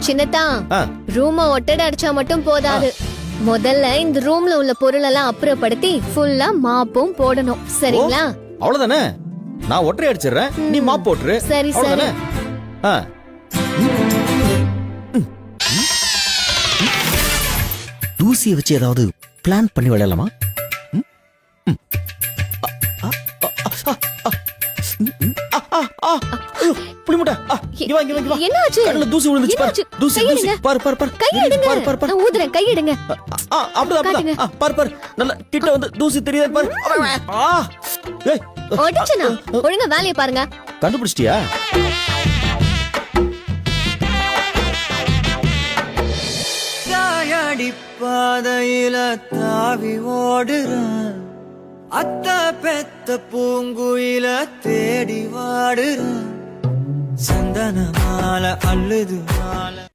சின்னதா ரூம ஒட்டடை அடிச்சா மட்டும் போதாது. முதல்ல இந்த ரூம்ல உள்ள பொருள் எல்லாம் அப்புறப்படுத்தி ஃபுல்லா மாப்பும் போடணும். சரிங்களா? அவ்வளவுதானே. நான் ஒட்டரை அடிச்சிடுறேன், நீ மாப் போட்டுரு. சரி சரி. தூசியை வச்சு ஏதாவது பிளான் பண்ணி விளையாடலாமா? என்னாச்சு? தூசி விழுந்துச்சு பாரு. தூசி தூசி பாரு பாரு பாரு. கையெடுங்க. நான் ஊதுறேன், கையெடுங்க. அப்படிதான் பாரு பாரு. நல்ல கிட்ட வந்து தூசி தெரியுது பாரு. ஏய் ஒடிச்சனா? ஒழுங்கா வேலைய பாருங்க. கண்டுபிடிச்சிட்டியா? காயடி பாதையில தாவி ஓடுறான், அத்த பெத்த பூங்குயில தேடி வாடுறான், சந்தன மாலை அள்ளுது மாலை.